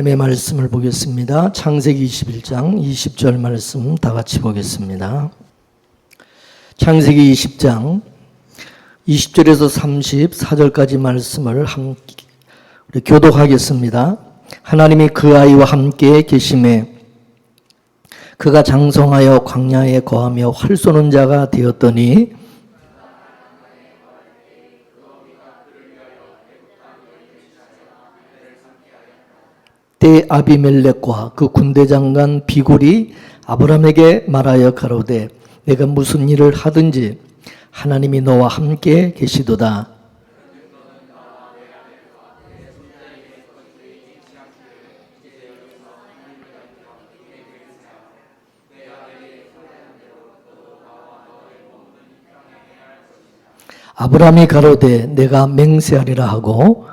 하나님의 말씀을 보겠습니다. 창세기 21장 20절 말씀 다 같이 보겠습니다. 창세기 20장 20절에서 34절까지 말씀을 함께 우리 교독하겠습니다. 하나님이 그 아이와 함께 계심에 그가 장성하여 광야에 거하며 활 쏘는 자가 되었더니 때 아비멜렉과 그 군대장관 비굴이 아브라함에게 말하여 가로되 내가 무슨 일을 하든지 하나님이 너와 함께 계시도다. 아브라함이 가로되 내가 맹세하리라 하고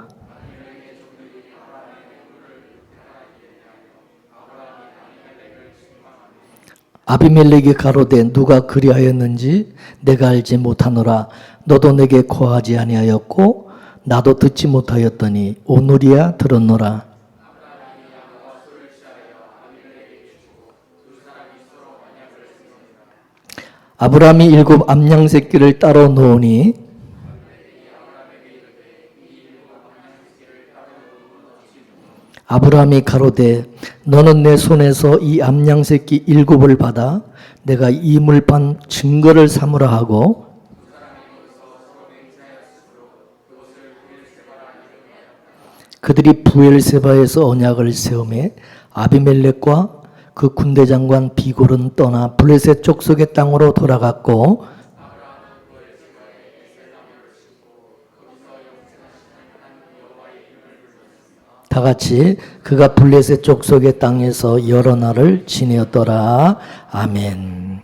아비멜렉이 가로되 누가 그리하였는지 내가 알지 못하노라. 너도 내게 고하지 아니하였고 나도 듣지 못하였더니 오늘이야 들었노라. 아브라함이 7 암양 새끼를 따로 놓으니 아브라함이 가로되 너는 내 손에서 이 암양 새끼 7을 받아 내가 이물판 증거를 삼으라 하고 그들이 부엘세바에서 언약을 세우매 아비멜렉과 그 군대장관 비골은 떠나 블레셋 족속의 땅으로 돌아갔고 다 같이 그가 블레셋 족속의 땅에서 여러 날을 지내었더라. 아멘.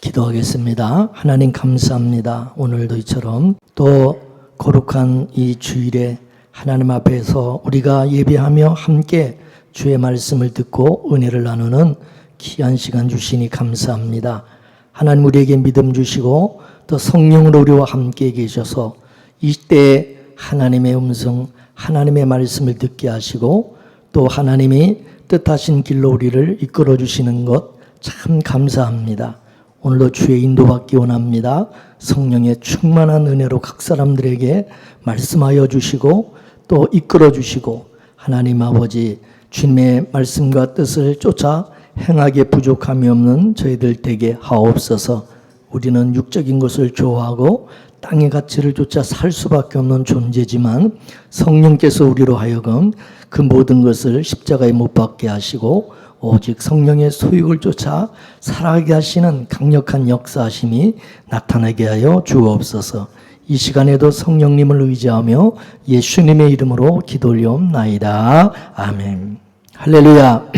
기도하겠습니다. 하나님 감사합니다. 오늘도 이처럼 또 거룩한 이 주일에 하나님 앞에서 우리가 예배하며 함께 주의 말씀을 듣고 은혜를 나누는 귀한 시간 주시니 감사합니다. 하나님 우리에게 믿음 주시고 또 성령으로 우리와 함께 계셔서 이때 하나님의 음성 하나님의 말씀을 듣게 하시고 또 하나님이 뜻하신 길로 우리를 이끌어 주시는 것 참 감사합니다. 오늘도 주의 인도받기 원합니다. 성령의 충만한 은혜로 각 사람들에게 말씀하여 주시고 또 이끌어 주시고 하나님 아버지 주님의 말씀과 뜻을 쫓아 행하기에 부족함이 없는 저희들 되게 하옵소서. 우리는 육적인 것을 좋아하고 땅의 가치를 쫓아 살 수밖에 없는 존재지만 성령께서 우리로 하여금 그 모든 것을 십자가에 못 박게 하시고 오직 성령의 소욕을 쫓아 살아가게 하시는 강력한 역사하심이 나타나게 하여 주옵소서. 이 시간에도 성령님을 의지하며 예수님의 이름으로 기도 올리옵나이다. 아멘. 할렐루야.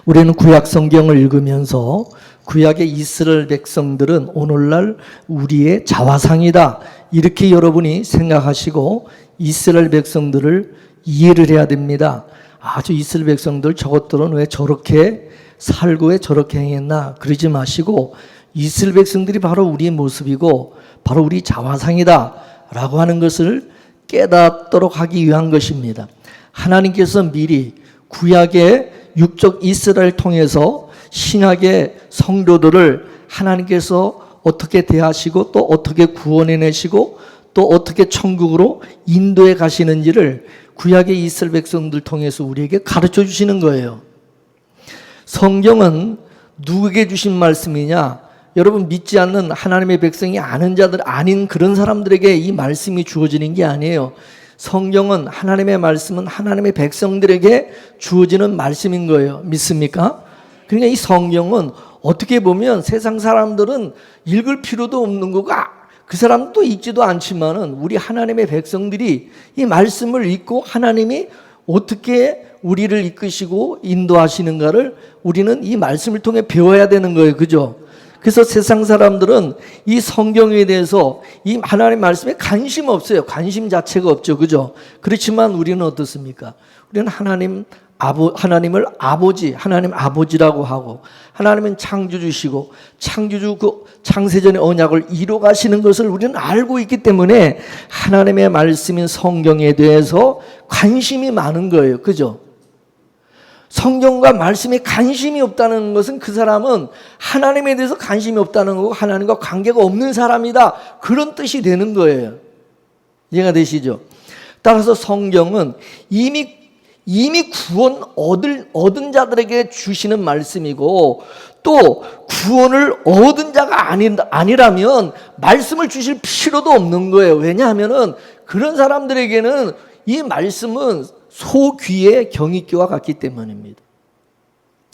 우리는 구약 성경을 읽으면서 구약의 이스라엘 백성들은 오늘날 우리의 자화상이다. 이렇게 여러분이 생각하시고 이스라엘 백성들을 이해를 해야 됩니다. 아주 이스라엘 백성들 저것들은 왜 저렇게 살고 왜 저렇게 행했나 그러지 마시고 이스라엘 백성들이 바로 우리의 모습이고 바로 우리 자화상이다 라고 하는 것을 깨닫도록 하기 위한 것입니다. 하나님께서 미리 구약의 육적 이스라엘을 통해서 신약의 성도들을 하나님께서 어떻게 대하시고 또 어떻게 구원해내시고 또 어떻게 천국으로 인도해 가시는지를 구약의 이스라엘 백성들 통해서 우리에게 가르쳐 주시는 거예요. 성경은 누구에게 주신 말씀이냐? 여러분 믿지 않는 하나님의 백성이 아는 자들 아닌 그런 사람들에게 이 말씀이 주어지는 게 아니에요. 성경은 하나님의 말씀은 하나님의 백성들에게 주어지는 말씀인 거예요. 믿습니까? 그러니까 이 성경은 어떻게 보면 세상 사람들은 읽을 필요도 없는 거고 그 사람도 읽지도 않지만은 우리 하나님의 백성들이 이 말씀을 읽고 하나님이 어떻게 우리를 이끄시고 인도하시는가를 우리는 이 말씀을 통해 배워야 되는 거예요. 그죠? 그래서 세상 사람들은 이 성경에 대해서 이 하나님의 말씀에 관심 없어요. 관심 자체가 없죠. 그죠? 그렇지만 우리는 어떻습니까? 우리는 하나님 하나님을 아버지, 하나님 아버지라고 하고, 하나님은 창조주시고 창조주 그 창세전의 언약을 이루어가시는 것을 우리는 알고 있기 때문에 하나님의 말씀인 성경에 대해서 관심이 많은 거예요. 그죠? 성경과 말씀에 관심이 없다는 것은 그 사람은 하나님에 대해서 관심이 없다는 거고 하나님과 관계가 없는 사람이다, 그런 뜻이 되는 거예요. 이해가 되시죠? 따라서 성경은 이미 구원 얻은 자들에게 주시는 말씀이고, 또 구원을 얻은 자가 아니라면 말씀을 주실 필요도 없는 거예요. 왜냐하면 그런 사람들에게는 이 말씀은 소귀의 경이교와 같기 때문입니다.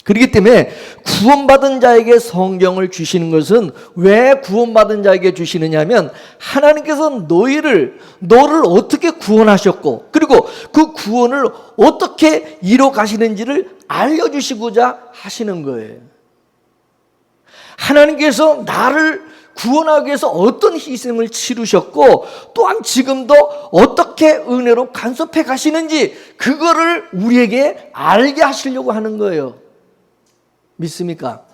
그렇기 때문에 구원받은 자에게 성경을 주시는 것은 왜 구원받은 자에게 주시느냐 하면, 하나님께서 너를 어떻게 구원하셨고 그리고 그 구원을 어떻게 이뤄 가시는지를 알려주시고자 하시는 거예요. 하나님께서 나를 구원하기 위해서 어떤 희생을 치르셨고, 또한 지금도 어떻게 은혜로 간섭해 가시는지 그거를 우리에게 알게 하시려고 하는 거예요. 믿습니까?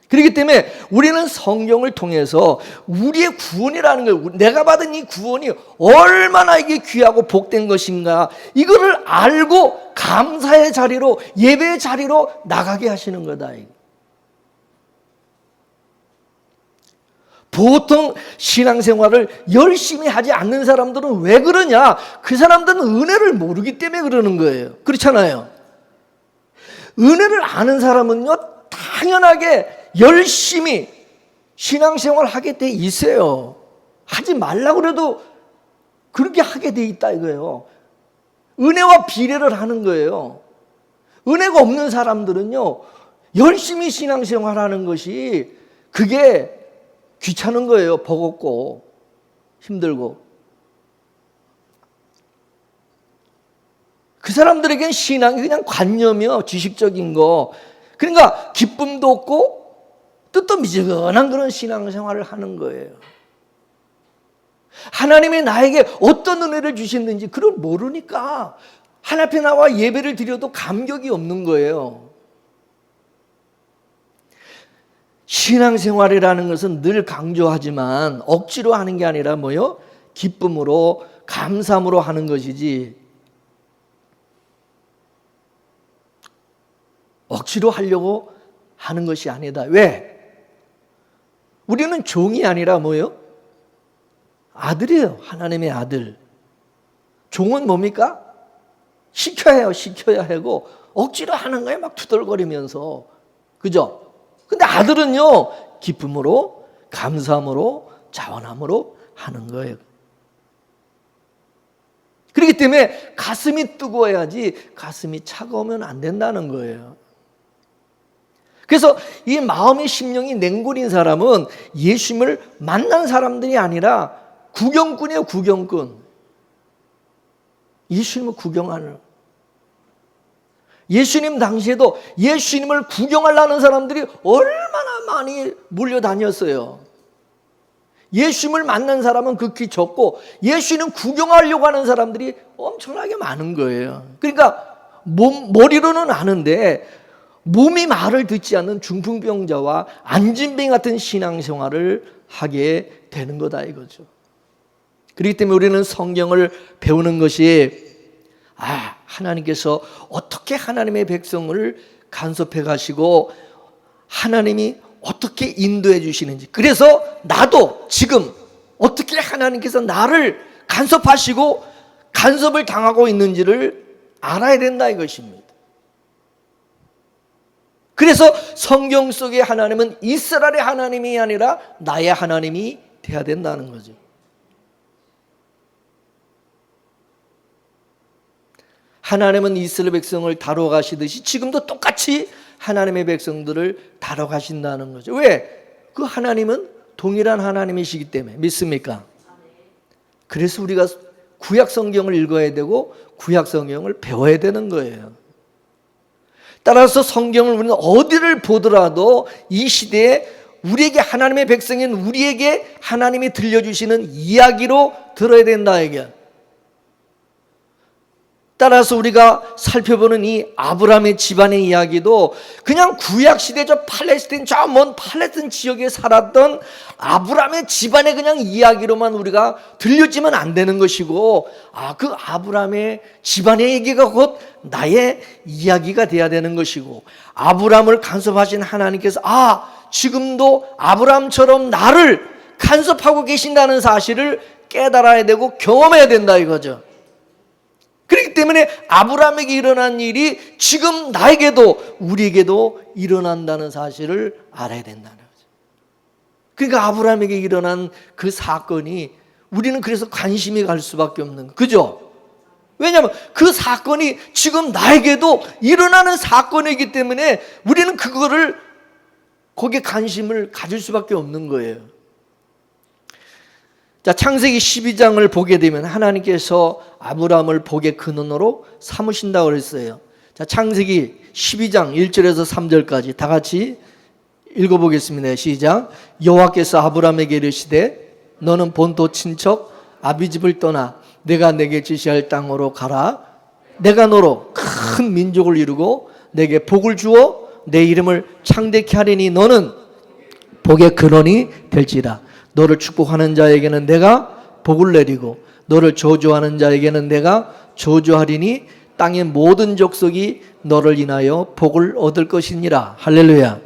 그렇기 때문에 우리는 성경을 통해서 우리의 구원이라는 걸, 내가 받은 이 구원이 얼마나 이게 귀하고 복된 것인가, 이거를 알고 감사의 자리로, 예배의 자리로 나가게 하시는 거다. 보통 신앙생활을 열심히 하지 않는 사람들은 왜 그러냐? 그 사람들은 은혜를 모르기 때문에 그러는 거예요. 그렇잖아요. 은혜를 아는 사람은요, 당연하게 열심히 신앙생활을 하게 돼 있어요. 하지 말라고 그래도 그렇게 하게 돼 있다 이거예요. 은혜와 비례를 하는 거예요. 은혜가 없는 사람들은요, 열심히 신앙생활하는 것이 그게 귀찮은 거예요. 버겁고 힘들고. 그 사람들에겐 신앙이 그냥 관념이요, 지식적인 거. 그러니까 기쁨도 없고 뜻도 미지근한 그런 신앙생활을 하는 거예요. 하나님이 나에게 어떤 은혜를 주셨는지 그걸 모르니까 하나님 앞에 나와 예배를 드려도 감격이 없는 거예요. 신앙생활이라는 것은 늘 강조하지만 억지로 하는 게 아니라 뭐요? 기쁨으로, 감사함으로 하는 것이지, 억지로 하려고 하는 것이 아니다. 왜? 우리는 종이 아니라 뭐요? 아들이에요. 하나님의 아들. 종은 뭡니까? 시켜야 하고 억지로 하는 거예요. 막 투덜거리면서. 그죠? 근데 아들은요, 기쁨으로, 감사함으로, 자원함으로 하는 거예요. 그렇기 때문에 가슴이 뜨거워야지 가슴이 차가우면 안 된다는 거예요. 그래서 이 마음의 심령이 냉골인 사람은 예수님을 만난 사람들이 아니라 구경꾼이에요. 구경꾼. 예수님을 구경하는. 예수님 당시에도 예수님을 구경하려는 사람들이 얼마나 많이 몰려다녔어요. 예수님을 만난 사람은 극히 적고 예수님 구경하려고 하는 사람들이 엄청나게 많은 거예요. 그러니까 머리로는 아는데 몸이 말을 듣지 않는 중풍병자와 안진뱅이 같은 신앙생활을 하게 되는 거다 이거죠. 그렇기 때문에 우리는 성경을 배우는 것이, 하나님께서 어떻게 하나님의 백성을 간섭해 가시고 하나님이 어떻게 인도해 주시는지, 그래서 나도 지금 어떻게 하나님께서 나를 간섭하시고 간섭을 당하고 있는지를 알아야 된다 이것입니다. 그래서 성경 속의 하나님은 이스라엘의 하나님이 아니라 나의 하나님이 돼야 된다는 거죠. 하나님은 이스라엘 백성을 다뤄가시듯이 지금도 똑같이 하나님의 백성들을 다뤄가신다는 거죠. 왜? 그 하나님은 동일한 하나님이시기 때문에. 믿습니까? 그래서 우리가 구약 성경을 읽어야 되고 구약 성경을 배워야 되는 거예요. 따라서 성경을 우리는 어디를 보더라도 이 시대에 우리에게, 하나님의 백성인 우리에게 하나님이 들려주시는 이야기로 들어야 된다 이게. 따라서 우리가 살펴보는 이 아브라함의 집안의 이야기도 그냥 구약시대 저 팔레스틴, 저 먼 팔레스틴 지역에 살았던 아브라함의 집안의 그냥 이야기로만 우리가 들려지면 안 되는 것이고, 그 아브라함의 집안의 얘기가 곧 나의 이야기가 돼야 되는 것이고, 아브라함을 간섭하신 하나님께서 지금도 아브라함처럼 나를 간섭하고 계신다는 사실을 깨달아야 되고 경험해야 된다 이거죠. 그렇기 때문에 아브라함에게 일어난 일이 지금 나에게도 우리에게도 일어난다는 사실을 알아야 된다는 거죠. 그러니까 아브라함에게 일어난 그 사건이 우리는 그래서 관심이 갈 수밖에 없는 거예요. 그죠? 왜냐하면 그 사건이 지금 나에게도 일어나는 사건이기 때문에 우리는 그거를 거기에 관심을 가질 수밖에 없는 거예요. 자, 창세기 12장을 보게 되면 하나님께서 아브라함을 복의 근원으로 삼으신다고 그랬어요. 자, 창세기 12장 1절에서 3절까지 다 같이 읽어보겠습니다. 시작. 여호와께서 아브라함에게 이르시되 너는 본토 친척 아비집을 떠나 내가 내게 지시할 땅으로 가라. 내가 너로 큰 민족을 이루고 내게 복을 주어 내 이름을 창대케 하리니 너는 복의 근원이 될지라. 너를 축복하는 자에게는 내가 복을 내리고 너를 저주하는 자에게는 내가 저주하리니 땅의 모든 족속이 너를 인하여 복을 얻을 것이니라. 할렐루야.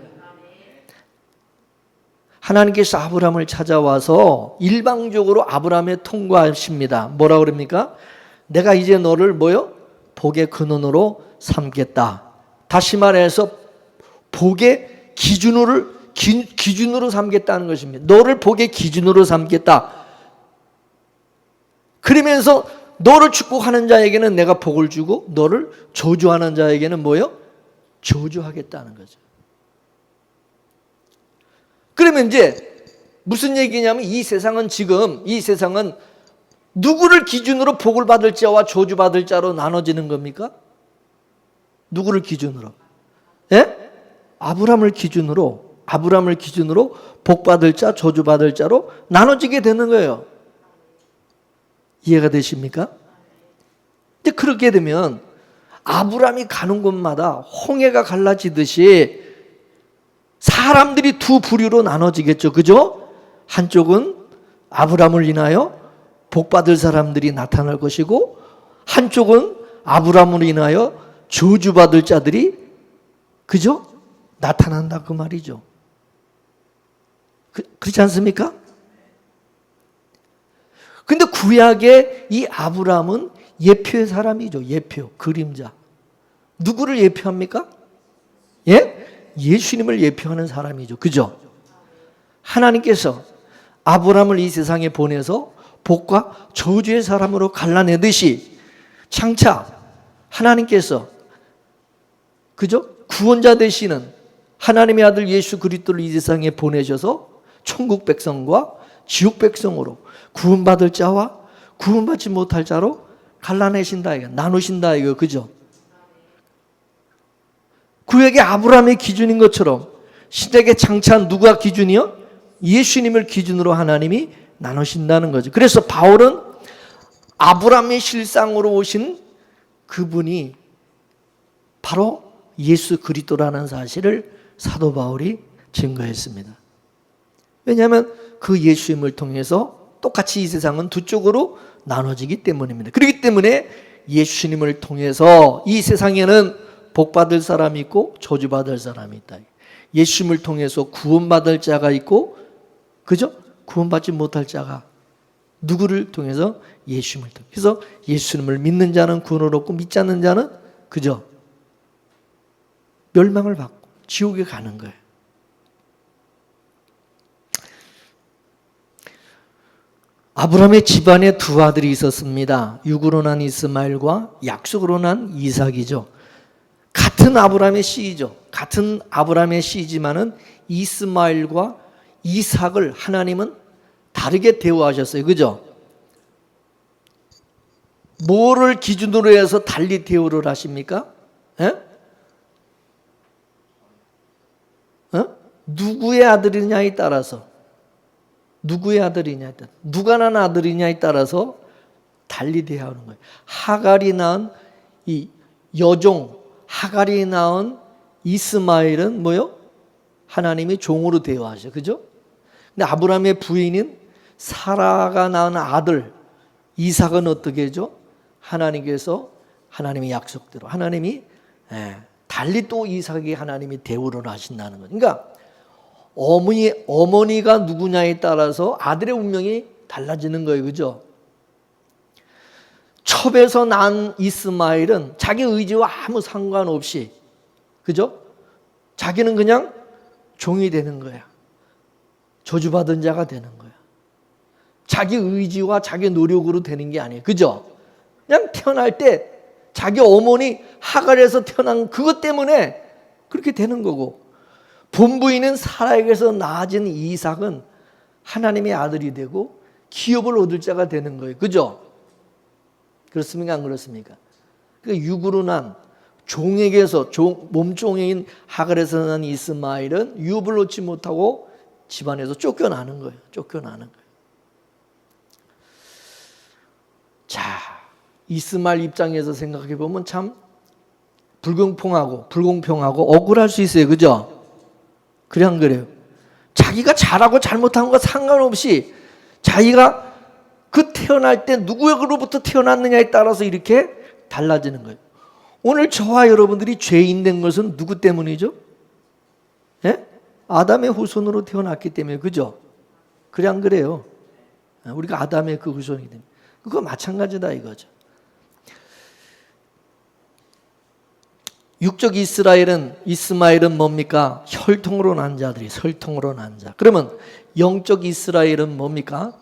하나님께서 아브라함을 찾아와서 일방적으로 아브라함에 통과하십니다. 뭐라고 그럽니까? 내가 이제 너를 뭐요? 복의 근원으로 삼겠다. 다시 말해서 복의 기준으로 삼겠다는 것입니다. 너를 복의 기준으로 삼겠다. 그러면서 너를 축복하는 자에게는 내가 복을 주고 너를 저주하는 자에게는 뭐요? 저주하겠다는 거죠. 그러면 이제 무슨 얘기냐면 이 세상은 누구를 기준으로 복을 받을 자와 저주받을 자로 나눠지는 겁니까? 누구를 기준으로? 예? 아브라함을 기준으로 복받을 자, 저주받을 자로 나눠지게 되는 거예요. 이해가 되십니까? 근데 그렇게 되면 아브라함이 가는 곳마다 홍해가 갈라지듯이 사람들이 두 부류로 나눠지겠죠. 그죠? 한쪽은 아브라함을 인하여 복받을 사람들이 나타날 것이고, 한쪽은 아브라함을 인하여 저주받을 자들이, 그죠? 나타난다 그 말이죠. 그렇지 않습니까? 근데 구약의 이 아브라함은 예표의 사람이죠. 예표, 그림자. 누구를 예표합니까? 예? 예수님을 예표하는 사람이죠. 그죠? 하나님께서 아브라함을 이 세상에 보내서 복과 저주의 사람으로 갈라내듯이 장차 하나님께서, 그죠? 구원자 되시는 하나님의 아들 예수 그리스도를 이 세상에 보내셔서 천국 백성과 지옥 백성으로 구원받을 자와 구원받지 못할 자로 갈라내신다 이거, 나누신다 이거. 그죠? 구약의 아브라함의 기준인 것처럼 시대의 장차 누가 기준이요? 예수님을 기준으로 하나님이 나누신다는 거죠. 그래서 바울은 아브라함의 실상으로 오신 그분이 바로 예수 그리스도라는 사실을 사도 바울이 증거했습니다. 왜냐하면 그 예수님을 통해서 똑같이 이 세상은 두 쪽으로 나눠지기 때문입니다. 그렇기 때문에 예수님을 통해서 이 세상에는 복받을 사람이 있고 저주받을 사람이 있다. 예수님을 통해서 구원받을 자가 있고, 그죠? 구원받지 못할 자가 누구를 통해서? 예수님을 통해서. 그래서 예수님을 믿는 자는 구원을 얻고 믿지 않는 자는, 그죠? 멸망을 받고 지옥에 가는 거예요. 아브라함의 집안에 두 아들이 있었습니다. 육으로 난 이스마엘과 약속으로 난 이삭이죠. 같은 아브라함의 씨이죠. 같은 아브라함의 씨이지만은 이스마엘과 이삭을 하나님은 다르게 대우하셨어요. 그죠? 뭐를 기준으로 해서 달리 대우를 하십니까? 누구의 아들이냐에 따라서, 누가 난 아들이냐에 따라서 달리 대하는 거예요. 하갈이 낳은 이 여종 하갈이 낳은 이스마엘은 뭐요? 하나님의 종으로 대우하셔. 그죠? 근데 아브라함의 부인인 사라가 낳은 아들 이삭은 어떻게 해줘? 하나님께서 하나님의 약속대로 하나님이 달리 또 이삭에게 하나님이 대우를 하신다는 거죠. 그러니까 어머니가 누구냐에 따라서 아들의 운명이 달라지는 거예요. 그죠? 첩에서 난 이스마엘은 자기 의지와 아무 상관없이, 그죠? 자기는 그냥 종이 되는 거야. 저주받은 자가 되는 거야. 자기 의지와 자기 노력으로 되는 게 아니에요. 그죠? 그냥 태어날 때 자기 어머니 하갈에서 태어난 그것 때문에 그렇게 되는 거고, 본부인은 사라에게서 낳아진 이삭은 하나님의 아들이 되고 기업을 얻을 자가 되는 거예요. 그죠? 그렇습니까? 안 그렇습니까? 그러니까 육으로 난 종에게서 몸종인 하갈에서 난 이스마엘은 유업을 얻지 못하고 집안에서 쫓겨나는 거예요. 쫓겨나는 거예요. 자, 이스마엘 입장에서 생각해 보면 참 불공평하고 억울할 수 있어요. 그죠? 그래 안 그래요? 자기가 잘하고 잘못한 것과 상관없이 자기가 그 태어날 때 누구로부터 태어났느냐에 따라서 이렇게 달라지는 거예요. 오늘 저와 여러분들이 죄인 된 것은 누구 때문이죠? 예? 아담의 후손으로 태어났기 때문에. 그죠? 그래 안 그래요? 우리가 아담의 그 후손이기 때문에. 그거 마찬가지다 이거죠. 육적 이스마엘은 뭡니까? 혈통으로 난 자들이, 설통으로 난 자. 그러면 영적 이스라엘은 뭡니까?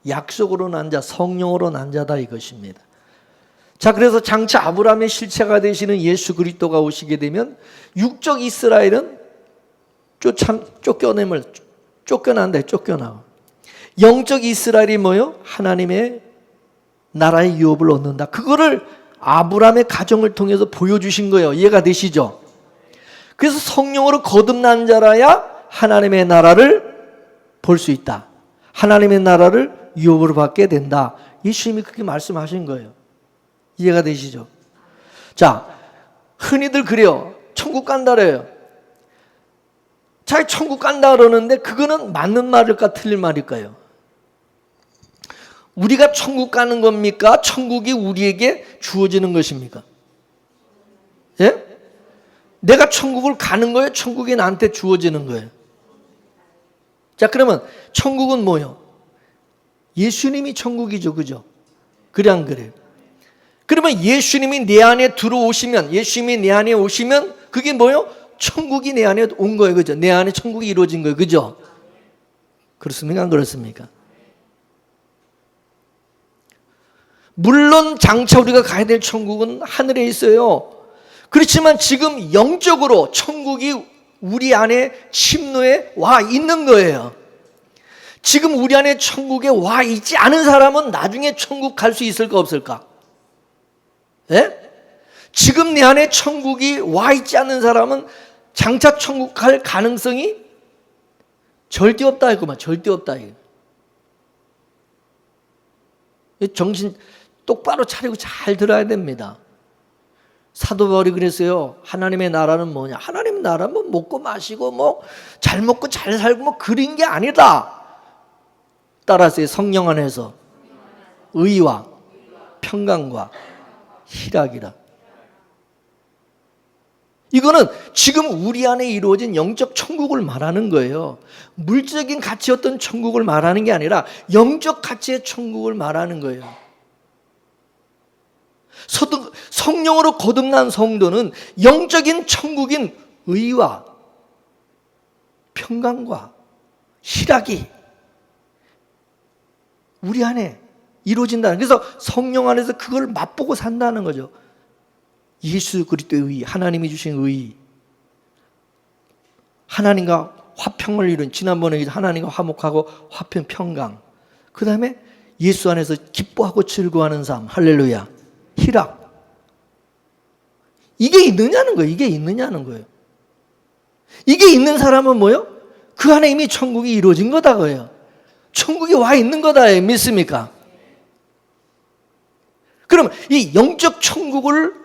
약속으로 난 자, 성령으로 난 자다 이것입니다. 자, 그래서 장차 아브라함의 실체가 되시는 예수 그리스도가 오시게 되면 육적 이스라엘은 쫓겨나고, 영적 이스라엘이 뭐요? 하나님의 나라의 유업을 얻는다. 그거를 아브라함의 가정을 통해서 보여주신 거예요. 이해가 되시죠? 그래서 성령으로 거듭난 자라야 하나님의 나라를 볼 수 있다. 하나님의 나라를 유업으로 받게 된다. 예수님이 그렇게 말씀하신 거예요. 이해가 되시죠? 자, 흔히들 그래요. 천국 간다 그래요. 자, 천국 간다 그러는데 그거는 맞는 말일까 틀린 말일까요? 우리가 천국 가는 겁니까? 천국이 우리에게 주어지는 것입니까? 예? 내가 천국을 가는 거예요? 천국이 나한테 주어지는 거예요? 자, 그러면 천국은 뭐예요? 예수님이 천국이죠. 그죠? 그래 안 그래요? 그러면 예수님이 내 안에 들어오시면, 예수님이 내 안에 오시면 그게 뭐예요? 천국이 내 안에 온 거예요. 그죠? 내 안에 천국이 이루어진 거예요. 그죠? 그렇습니까? 안 그렇습니까? 물론 장차 우리가 가야 될 천국은 하늘에 있어요. 그렇지만 지금 영적으로 천국이 우리 안에 침노에 와 있는 거예요. 지금 우리 안에 천국에 와 있지 않은 사람은 나중에 천국 갈 수 있을까 없을까? 예? 지금 내 안에 천국이 와 있지 않는 사람은 장차 천국 갈 가능성이 절대 없다 이거만. 절대 없다 이거. 정신 똑바로 차리고 잘 들어야 됩니다. 사도 바울이 그랬어요. 하나님의 나라는 뭐냐? 하나님의 나라는 뭐 먹고 마시고 뭐 잘 먹고 잘 살고 뭐 그런 게 아니다. 따라서 성령 안에서 의와 평강과 희락이라. 이거는 지금 우리 안에 이루어진 영적 천국을 말하는 거예요. 물질적인 가치 어떤 천국을 말하는 게 아니라 영적 가치의 천국을 말하는 거예요. 성령으로 거듭난 성도는 영적인 천국인 의와 평강과 희락이 우리 안에 이루어진다는. 그래서 성령 안에서 그걸 맛보고 산다는 거죠. 예수 그리스도의 의, 하나님이 주신 의, 하나님과 화평을 이룬, 지난번에 하나님과 화목하고 화평, 평강, 그 다음에 예수 안에서 기뻐하고 즐거워하는 삶, 할렐루야, 희락. 이게 있느냐는 거예요. 이게 있느냐는 거예요. 이게 있는 사람은 뭐예요? 그 안에 이미 천국이 이루어진 거다 그래요. 천국이 와 있는 거다 믿습니까? 그럼 이 영적 천국을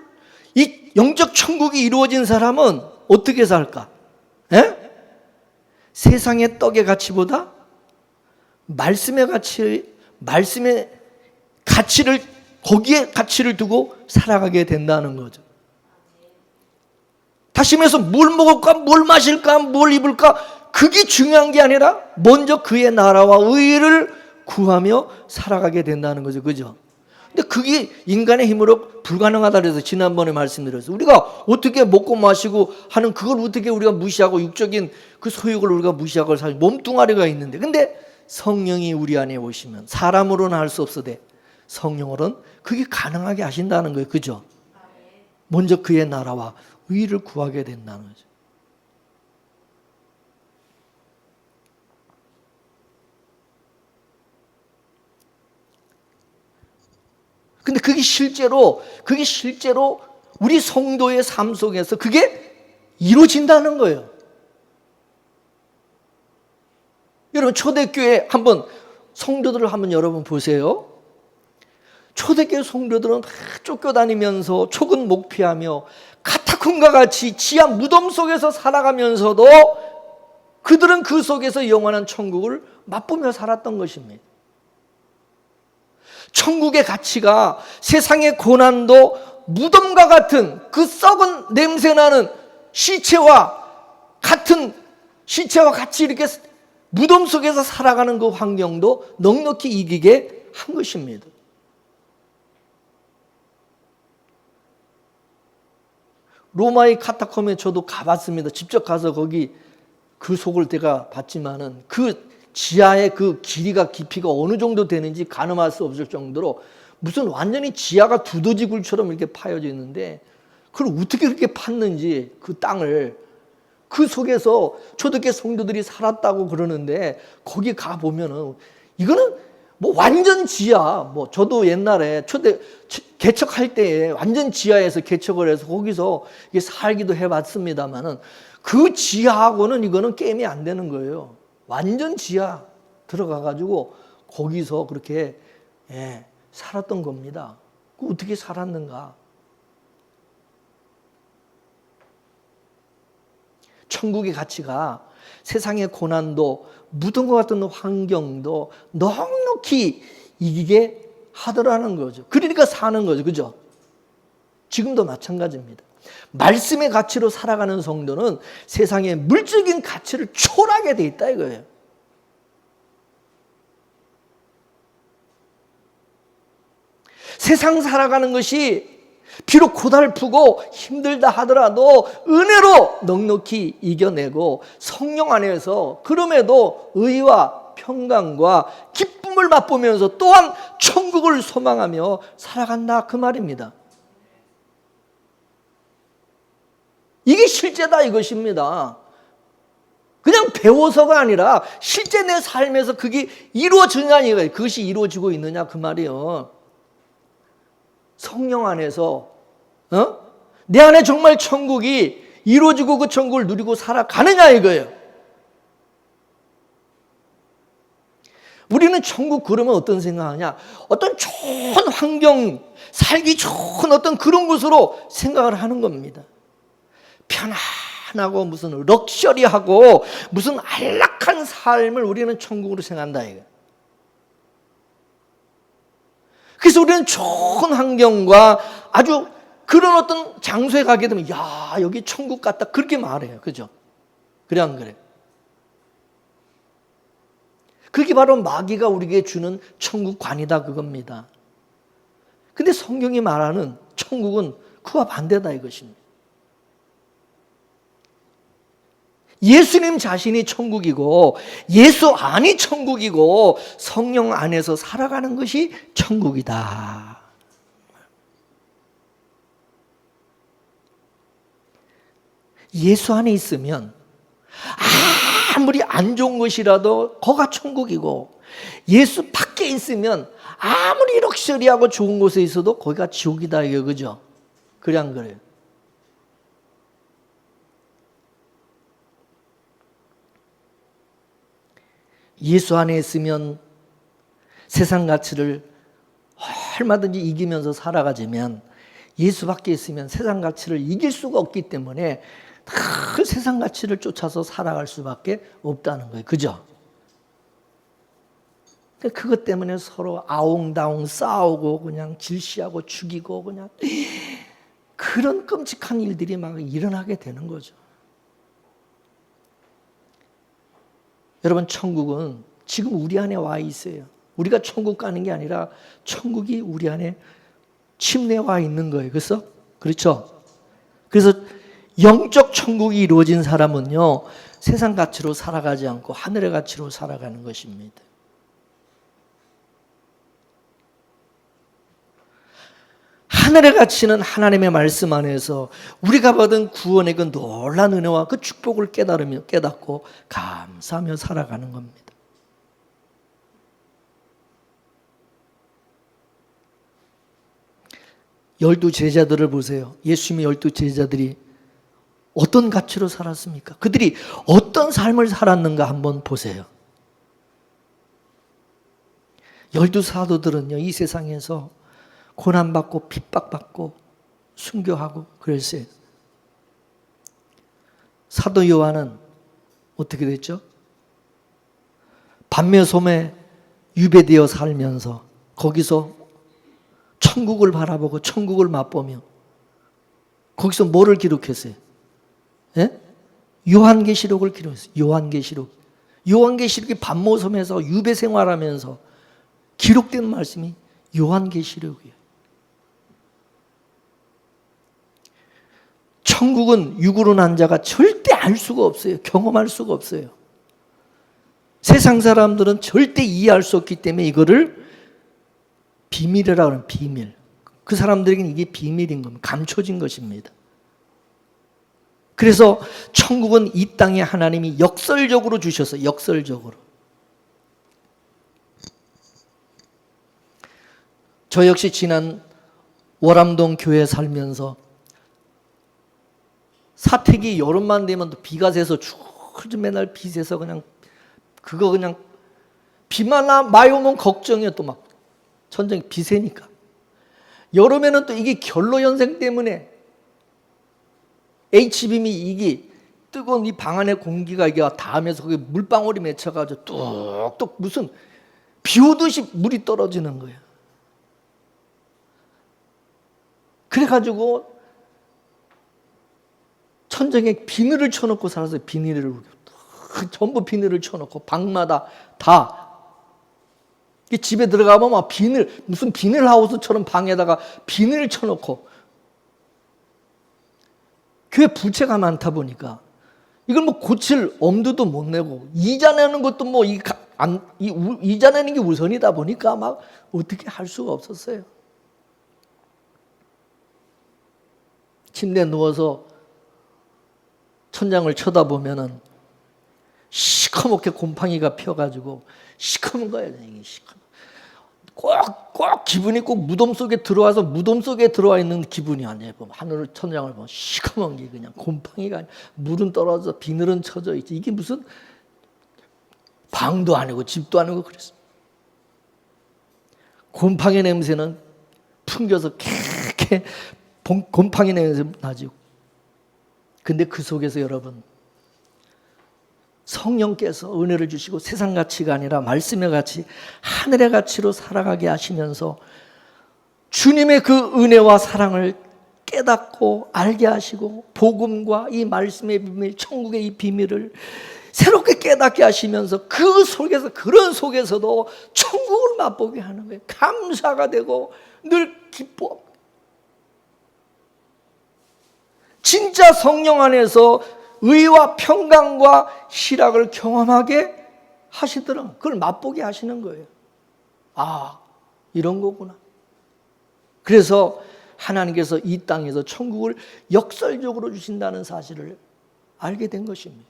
영적 천국이 이루어진 사람은 어떻게 살까? 에? 세상의 떡의 가치보다 말씀의 가치를, 거기에 가치를 두고 살아가게 된다는 거죠. 다시 말해서 뭘 먹을까, 뭘 마실까, 뭘 입을까, 그게 중요한 게 아니라 먼저 그의 나라와 의를 구하며 살아가게 된다는 거죠. 그죠? 근데 그게 인간의 힘으로 불가능하다 그래서 지난번에 말씀드렸어요. 우리가 어떻게 먹고 마시고 하는 그걸 어떻게 우리가 무시하고 육적인 그 소욕을 우리가 무시하고 사실 몸뚱아리가 있는데, 근데 성령이 우리 안에 오시면 사람으로는 할 수 없어도 성령으로는 그게 가능하게 하신다는 거예요. 그죠? 먼저 그의 나라와 의를 구하게 된다는 거죠. 근데 그게 실제로 우리 성도의 삶 속에서 그게 이루어진다는 거예요. 여러분, 초대교회 한번 성도들을 한번 여러분 보세요. 초대교회 성도들은 다 쫓겨다니면서 촉은 목피하며 카타콤과 같이 지하 무덤 속에서 살아가면서도 그들은 그 속에서 영원한 천국을 맛보며 살았던 것입니다. 천국의 가치가 세상의 고난도 무덤과 같은 그 썩은 냄새나는 시체와 같이 이렇게 무덤 속에서 살아가는 그 환경도 넉넉히 이기게 한 것입니다. 로마의 카타콤에 저도 가봤습니다. 직접 가서 거기 그 속을 제가 봤지만은 그 지하의 그 길이가 깊이가 어느 정도 되는지 가늠할 수 없을 정도로 무슨 완전히 지하가 두더지굴처럼 이렇게 파여져 있는데 그걸 어떻게 그렇게 팠는지 그 땅을 그 속에서 초대교회 성도들이 살았다고 그러는데 거기 가 보면은 이거는 뭐 완전 지하, 뭐 저도 옛날에 개척할 때에 완전 지하에서 개척을 해서 거기서 이게 살기도 해봤습니다만은 그 지하하고는 이거는 게임이 안 되는 거예요. 완전 지하 들어가가지고 거기서 그렇게 살았던 겁니다. 그 어떻게 살았는가? 천국의 가치가 세상의 고난도 무덤과 같은 환경도 넉넉히 이기게 하더라는 거죠. 그러니까 사는 거죠. 그죠? 지금도 마찬가지입니다. 말씀의 가치로 살아가는 성도는 세상의 물질적인 가치를 초월하게 돼 있다 이거예요. 세상 살아가는 것이 비록 고달프고 힘들다 하더라도 은혜로 넉넉히 이겨내고 성령 안에서 그럼에도 의와 평강과 기쁨을 맛보면서 또한 천국을 소망하며 살아간다 그 말입니다. 이게 실제다 이것입니다. 그냥 배워서가 아니라 실제 내 삶에서 그게 이루어지느냐 이거예요. 그것이 이루어지고 있느냐 그 말이에요. 성령 안에서 내 안에 정말 천국이 이루어지고 그 천국을 누리고 살아가느냐 이거예요. 우리는 천국 그러면 어떤 생각하냐? 어떤 좋은 환경, 살기 좋은 어떤 그런 곳으로 생각을 하는 겁니다. 편안하고 무슨 럭셔리하고 무슨 안락한 삶을 우리는 천국으로 생각한다 이거예요. 그래서 우리는 좋은 환경과 아주 그런 어떤 장소에 가게 되면 야 여기 천국 같다 그렇게 말해요. 그죠? 그래 안 그래? 그게 바로 마귀가 우리에게 주는 천국관이다 그겁니다. 근데 성경이 말하는 천국은 그와 반대다 이것입니다. 예수님 자신이 천국이고 예수 안이 천국이고 성령 안에서 살아가는 것이 천국이다. 예수 안에 있으면 아무리 안 좋은 것이라도 거가 천국이고 예수 밖에 있으면 아무리 럭셔리하고 좋은 곳에 있어도 거기가 지옥이다 이거 그죠? 그래 안 그래요? 예수 안에 있으면 세상 가치를 얼마든지 이기면서 살아가지만 예수밖에 있으면 세상 가치를 이길 수가 없기 때문에 그 세상 가치를 쫓아서 살아갈 수밖에 없다는 거예요. 그죠? 그것 때문에 서로 아웅다웅 싸우고 그냥 질시하고 죽이고 그냥 그런 끔찍한 일들이 막 일어나게 되는 거죠. 여러분, 천국은 지금 우리 안에 와 있어요. 우리가 천국 가는 게 아니라 천국이 우리 안에 침례 와 있는 거예요. 그렇죠? 그래서 영적 천국이 이루어진 사람은요, 세상 가치로 살아가지 않고 하늘의 가치로 살아가는 것입니다. 하늘의 가치는 하나님의 말씀 안에서 우리가 받은 구원의 그 놀라운 은혜와 그 축복을 깨닫고 감사하며 살아가는 겁니다. 열두 제자들을 보세요. 예수님의 열두 제자들이 어떤 가치로 살았습니까? 그들이 어떤 삶을 살았는가 한번 보세요. 열두 사도들은요, 이 세상에서 고난받고 핍박받고 순교하고 그랬어요. 사도 요한은 어떻게 됐죠? 밤매솜에 유배되어 살면서 거기서 천국을 바라보고 천국을 맛보며 거기서 뭐를 기록했어요? 예? 요한계시록을 기록했어요. 요한계시록이 밤모섬에서 유배 생활하면서 기록된 말씀이 요한계시록이에요. 천국은 육으로 난 자가 절대 알 수가 없어요. 경험할 수가 없어요. 세상 사람들은 절대 이해할 수 없기 때문에 이거를 비밀이라고 하는 비밀. 그 사람들에게는 이게 비밀인 겁니다. 감춰진 것입니다. 그래서 천국은 이 땅에 하나님이 역설적으로 주셔서 역설적으로. 저 역시 지난 월암동 교회 살면서 사택이 여름만 되면 또 비가 새서 맨날 비 새서 그냥 비만 많이 오면 걱정이에요. 또 막 천장이 비 새니까. 여름에는 또 이게 결로현생 때문에 H빔이 이게 뜨거운 이 방 안에 공기가 이게 닿으면서 거기 물방울이 맺혀가지고 뚝뚝 무슨 비 오듯이 물이 떨어지는 거예요. 그래가지고 천장에 비늘을 쳐놓고 살았어요. 비닐을 전부 비늘을 쳐놓고 방마다 다 집에 들어가면 막 무슨 비닐하우스처럼 방에다가 비닐을 쳐놓고 교회 부채가 많다 보니까 이걸 뭐 고칠 엄두도 못 내고 이자 내는 것도 뭐 이자 내는 게 우선이다 보니까 막 어떻게 할 수가 없었어요. 침대에 누워서 천장을 쳐다보면은 시커멓게 곰팡이가 펴가지고 시커먼 거예요. 이게 꼭 기분이 꼭 무덤 속에 들어와서 무덤 속에 들어와 있는 기분이 아니에요. 하늘 천장을 보면 시커먼 게 그냥 곰팡이가 아니라 물은 떨어져 비늘은 쳐져 있지. 이게 무슨 방도 아니고 집도 아니고 그랬어. 곰팡이 냄새는 풍겨서 캐캐 곰팡이 냄새 나지. 근데 그 속에서 여러분 성령께서 은혜를 주시고 세상 가치가 아니라 말씀의 가치, 하늘의 가치로 살아가게 하시면서 주님의 그 은혜와 사랑을 깨닫고 알게 하시고 복음과 이 말씀의 비밀, 천국의 이 비밀을 새롭게 깨닫게 하시면서 그 속에서 그런 속에서도 천국을 맛보게 하는 거예요. 감사가 되고 늘 기뻐. 진짜 성령 안에서 의와 평강과 희락을 경험하게 하시더라. 그걸 맛보게 하시는 거예요. 아, 이런 거구나. 그래서 하나님께서 이 땅에서 천국을 역설적으로 주신다는 사실을 알게 된 것입니다.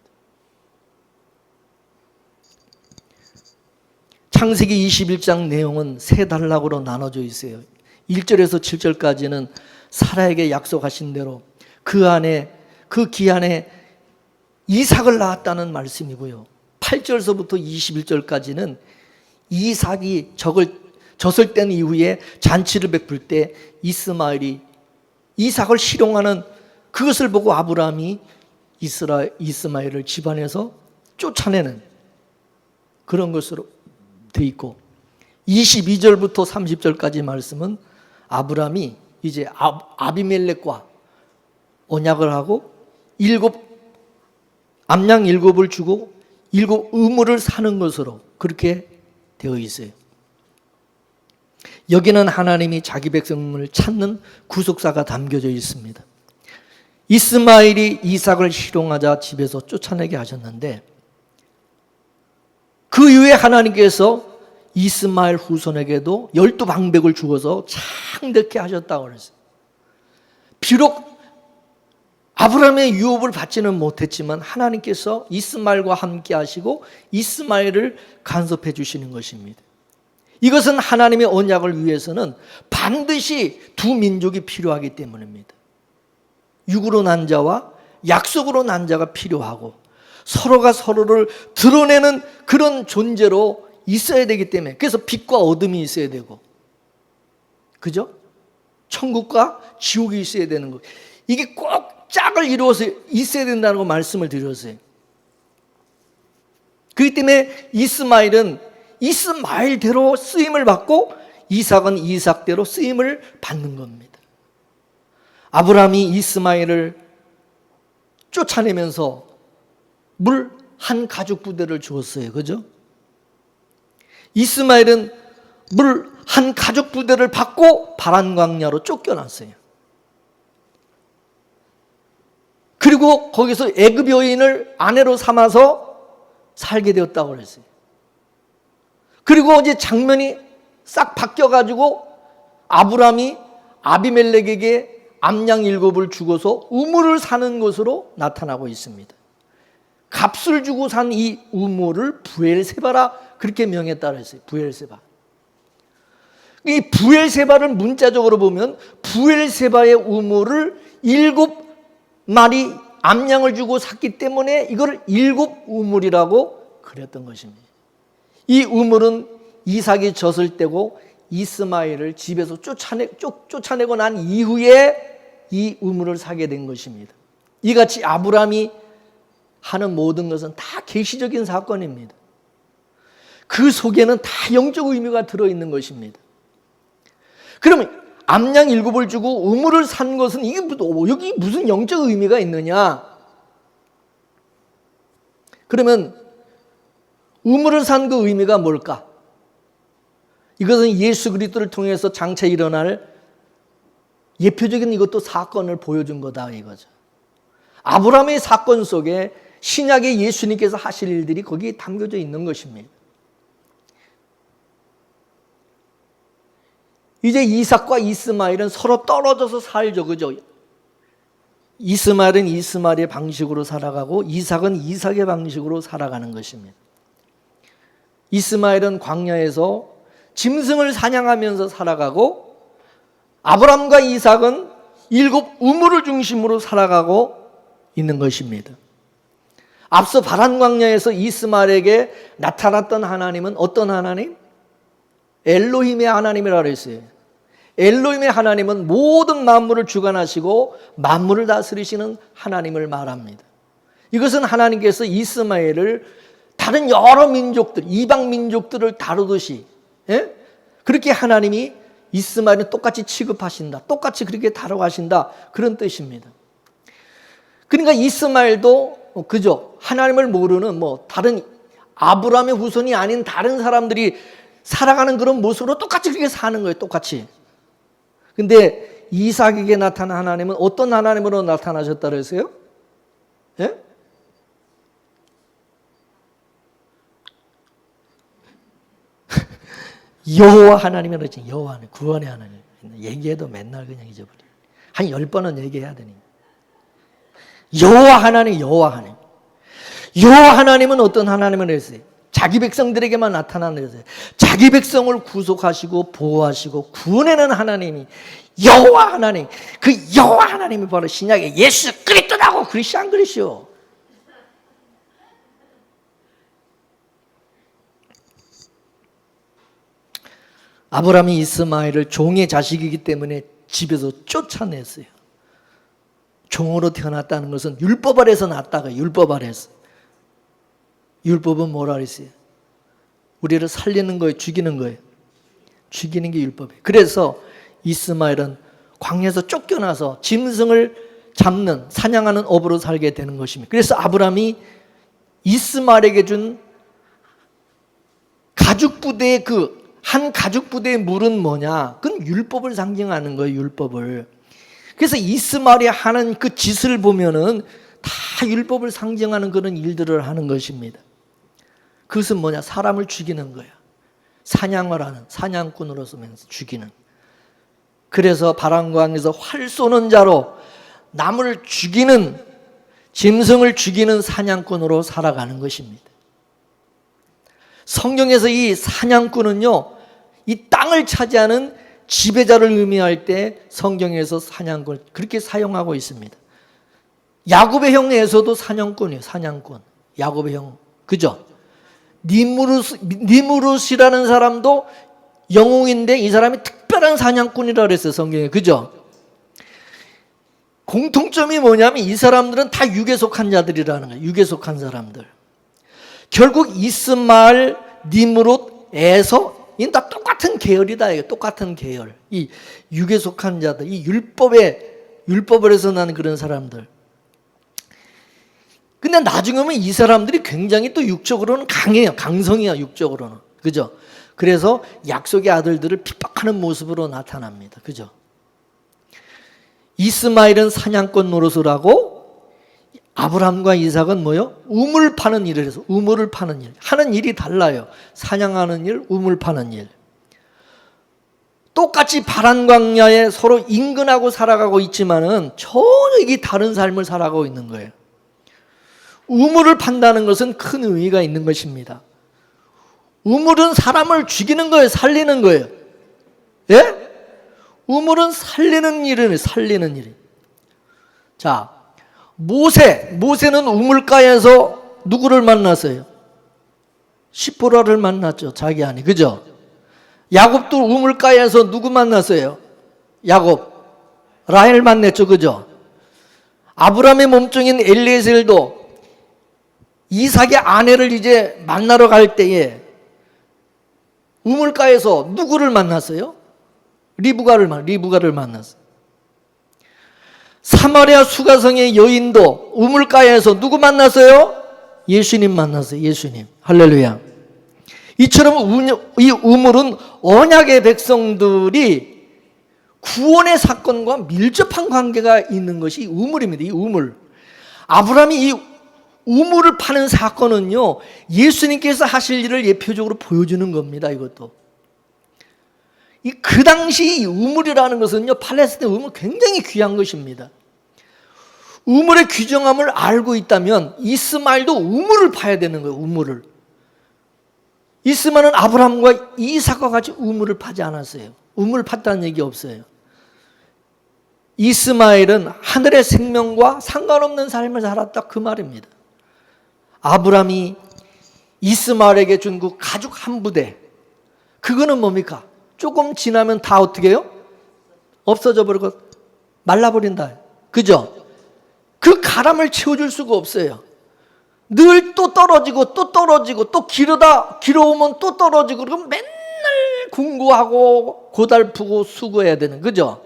창세기 21장 내용은 세 단락으로 나눠져 있어요. 1절에서 7절까지는 사라에게 약속하신 대로 그 기한에 이삭을 낳았다는 말씀이고요. 8절서부터 21절까지는 이삭이 젖을 뗀 이후에 잔치를 베풀 때 이스마엘이 이삭을 실용하는 그것을 보고 아브라함이 이스마엘을 집안에서 쫓아내는 그런 것으로 돼 있고, 22절부터 30절까지 말씀은 아브라함이 이제 아비멜렉과 언약을 하고 암양 7을 주고 7 의무를 사는 것으로 그렇게 되어 있어요. 여기는 하나님이 자기 백성을 찾는 구속사가 담겨져 있습니다. 이스마엘이 이삭을 희롱하자 집에서 쫓아내게 하셨는데, 그 이후에 하나님께서 이스마엘 후손에게도 12방백을 주어서 창대케 하셨다고 그랬어요. 비록 아브라함의 유업을 받지는 못했지만 하나님께서 이스마엘과 함께 하시고 이스마엘을 간섭해 주시는 것입니다. 이것은 하나님의 언약을 위해서는 반드시 두 민족이 필요하기 때문입니다. 육으로 난 자와 약속으로 난 자가 필요하고 서로가 서로를 드러내는 그런 존재로 있어야 되기 때문에, 그래서 빛과 어둠이 있어야 되고, 그죠? 천국과 지옥이 있어야 되는 거, 이게 꼭 짝을 이루어서 있어야 된다는 거 말씀을 드렸어요. 그렇기 때문에 이스마엘은 이스마엘대로 쓰임을 받고 이삭은 이삭대로 쓰임을 받는 겁니다. 아브라함이 이스마엘을 쫓아내면서 물 한 가죽 부대를 주었어요. 그죠? 이스마엘은 물 한 가죽 부대를 받고 바란 광야로 쫓겨났어요. 그리고 거기서 애굽 여인을 아내로 삼아서 살게 되었다고 그랬어요. 그리고 이제 장면이 싹 바뀌어가지고 아브라함이 아비멜렉에게 암양 7을 주고서 우물을 사는 것으로 나타나고 있습니다. 값을 주고 산 이 우물을 부엘세바라 그렇게 명했다 그랬어요. 부엘세바. 이 부엘세바를 문자적으로 보면 부엘세바의 우물을 7마리 암양을 주고 샀기 때문에 이걸 7우물이라고 그랬던 것입니다. 이 우물은 이삭이 젖을 때고 이스마엘을 집에서 쫓아내고 난 이후에 이 우물을 사게 된 것입니다. 이같이 아브라함이 하는 모든 것은 다 계시적인 사건입니다. 그 속에는 다 영적 의미가 들어있는 것입니다. 그러면 암양 7을 주고 우물을 산 것은 이게 여기 무슨 영적 의미가 있느냐? 그러면 우물을 산 그 의미가 뭘까? 이것은 예수 그리스도를 통해서 장차 일어날 예표적인 이것도 사건을 보여준 거다 이거죠. 아브라함의 사건 속에 신약의 예수님께서 하실 일들이 거기에 담겨져 있는 것입니다. 이제 이삭과 이스마엘은 서로 떨어져서 살죠. 그죠? 이스마엘은 이스마엘의 방식으로 살아가고 이삭은 이삭의 방식으로 살아가는 것입니다. 이스마엘은 광야에서 짐승을 사냥하면서 살아가고 아브라함과 이삭은 7 우물을 중심으로 살아가고 있는 것입니다. 앞서 바란 광야에서 이스마엘에게 나타났던 하나님은 어떤 하나님? 엘로힘의 하나님이라고 했어요. 엘로힘의 하나님은 모든 만물을 주관하시고 만물을 다스리시는 하나님을 말합니다. 이것은 하나님께서 이스마엘을 다른 여러 민족들, 이방 민족들을 다루듯이, 그렇게 하나님이 이스마엘은 똑같이 취급하신다, 똑같이 그렇게 다뤄가신다, 그런 뜻입니다. 그러니까 이스마엘도 그저 하나님을 모르는 다른 아브라함의 후손이 아닌 다른 사람들이 살아가는 그런 모습으로 똑같이 그렇게 사는 거예요. 똑같이. 근데 이삭에게 나타난 하나님은 어떤 하나님으로 나타나셨다 그랬어요? 예? 여호와 하나님이라고 했지. 여호와 하나님, 구원의 하나님. 얘기해도 맨날 그냥 잊어버려. 한 10번은 얘기해야 되니까. 여호와 하나님, 여호와 하나님. 여호와 하나님은 어떤 하나님을 했어요? 자기 백성들에게만 나타나는 것이에요. 자기 백성을 구속하시고 보호하시고 구원하는 하나님이 여호와 하나님. 그 여호와 하나님이 바로 신약의 예수 그리스도라고. 그리시 안 그리시오? 아브라함이 이스마엘을 종의 자식이기 때문에 집에서 쫓아냈어요. 종으로 태어났다는 것은 율법 아래서 났다가 율법 아래서. 율법은 뭐라 그랬어요? 우리를 살리는 거예요, 죽이는 거예요? 죽이는 게 율법이에요. 그래서 이스마엘은 광야에서 쫓겨나서 짐승을 잡는, 사냥하는 업으로 살게 되는 것입니다. 그래서 아브라함이 이스마엘에게 준 가죽부대의 한 가죽부대의 물은 뭐냐? 그건 율법을 상징하는 거예요, 율법을. 그래서 이스마엘이 하는 그 짓을 보면은 다 율법을 상징하는 그런 일들을 하는 것입니다. 그것은 뭐냐? 사람을 죽이는 거야. 사냥을 하는, 사냥꾼으로서 죽이는. 그래서 바람광에서 활 쏘는 자로 남을 죽이는, 짐승을 죽이는 사냥꾼으로 살아가는 것입니다. 성경에서 이 사냥꾼은요, 이 땅을 차지하는 지배자를 의미할 때 성경에서 사냥꾼 그렇게 사용하고 있습니다. 야곱의 형 에서도 사냥꾼이에요. 사냥꾼. 야곱의 형. 그죠? 니무롯이라는 사람도 영웅인데 이 사람이 특별한 사냥꾼이라 그랬어요, 성경에. 그죠? 공통점이 뭐냐면 이 사람들은 다 육에 속한 자들이라는 거예요. 육에 속한 사람들. 결국 이스마엘, 니므롯, 에서 이 다 똑같은 계열이다. 이게 똑같은 계열. 이 육에 속한 자들, 이 율법을 해서 나는 그런 사람들. 근데 나중에 보면 이 사람들이 굉장히 또 육적으로는 강해요. 강성이야, 육적으로는. 그죠? 그래서 약속의 아들들을 핍박하는 모습으로 나타납니다. 그죠? 이스마엘은 사냥꾼 노릇을 하고 아브라함과 이삭은 뭐요? 우물 파는 일을 해서 우물을 파는 일. 하는 일이 달라요. 사냥하는 일, 우물 파는 일. 똑같이 바란 광야에 서로 인근하고 살아가고 있지만은 전혀 이게 다른 삶을 살아가고 있는 거예요. 우물을 판다는 것은 큰 의미가 있는 것입니다. 우물은 사람을 죽이는 거예요, 살리는 거예요. 예? 우물은 살리는 일이에요, 살리는 일. 자, 모세는 우물가에서 누구를 만났어요? 시보라를 만났죠, 자기 아내. 그죠? 야곱도 우물가에서 누구 만났어요? 야곱, 라헬 만났죠. 그죠? 아브라함의 몸종인 엘리에셀도 이삭의 아내를 이제 만나러 갈 때에 우물가에서 누구를 만났어요? 리브가를 만났어요. 사마리아 수가성의 여인도 우물가에서 누구 만났어요? 예수님 만났어요. 예수님. 할렐루야. 이처럼 이 우물은 언약의 백성들이 구원의 사건과 밀접한 관계가 있는 것이 우물입니다. 이 우물. 아브라함이 이 우물을 파는 사건은요, 예수님께서 하실 일을 예표적으로 보여주는 겁니다. 이것도. 그 당시 이 우물이라는 것은요, 팔레스타인 우물 굉장히 귀한 것입니다. 우물의 귀중함을 알고 있다면 이스마엘도 우물을 파야 되는 거예요. 우물을. 이스마엘은 아브라함과 이삭과 같이 우물을 파지 않았어요. 우물을 팠다는 얘기 없어요. 이스마엘은 하늘의 생명과 상관없는 삶을 살았다, 그 말입니다. 아브라함이 이스마엘에게 준 그 가죽 한 부대, 그거는 뭡니까? 조금 지나면 다 어떻게 해요? 없어져 버리고 말라버린다. 그죠? 그 가람을 채워줄 수가 없어요. 늘 또 떨어지고 또 길어오면 또 떨어지고 그럼 맨날 궁구하고 고달프고 수고해야 되는, 그죠?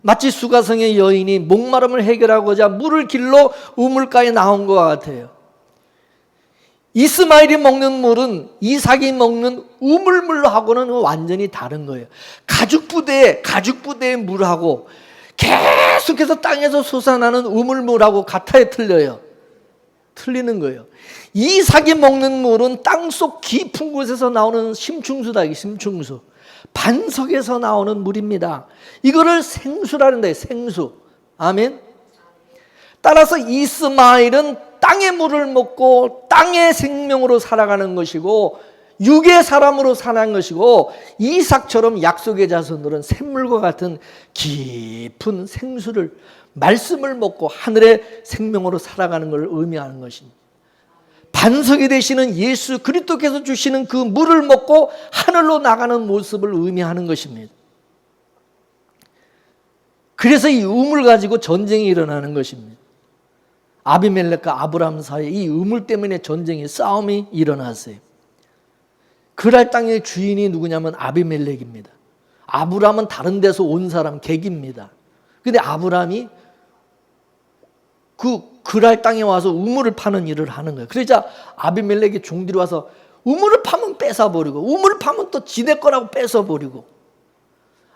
마치 수가성의 여인이 목마름을 해결하고자 물을 길러 우물가에 나온 것 같아요. 이스마엘이 먹는 물은 이삭이 먹는 우물물하고는 완전히 다른 거예요. 가죽부대의 물하고 계속해서 땅에서 솟아나는 우물물하고 같아야 틀려요. 틀리는 거예요. 이삭이 먹는 물은 땅속 깊은 곳에서 나오는 심층수다. 심층수. 반석에서 나오는 물입니다. 이거를 생수라는데, 생수. 아멘. 따라서 이스마엘은 땅의 물을 먹고 땅의 생명으로 살아가는 것이고 육의 사람으로 사는 것이고, 이삭처럼 약속의 자손들은 샘물과 같은 깊은 생수를, 말씀을 먹고 하늘의 생명으로 살아가는 것을 의미하는 것입니다. 반석이 되시는 예수 그리스도께서 주시는 그 물을 먹고 하늘로 나가는 모습을 의미하는 것입니다. 그래서 이 우물 가지고 전쟁이 일어나는 것입니다. 아비멜렉과 아브라함 사이에 이 우물 때문에 전쟁이, 싸움이 일어났어요. 그랄 땅의 주인이 누구냐면 아비멜렉입니다. 아브라함은 다른 데서 온 사람, 객입니다. 근데 아브라함이 그랄 땅에 와서 우물을 파는 일을 하는 거예요. 그러자 아비멜렉의 종들이 와서 우물을 파면 뺏어버리고, 우물을 파면 또 지네 거라고 뺏어버리고,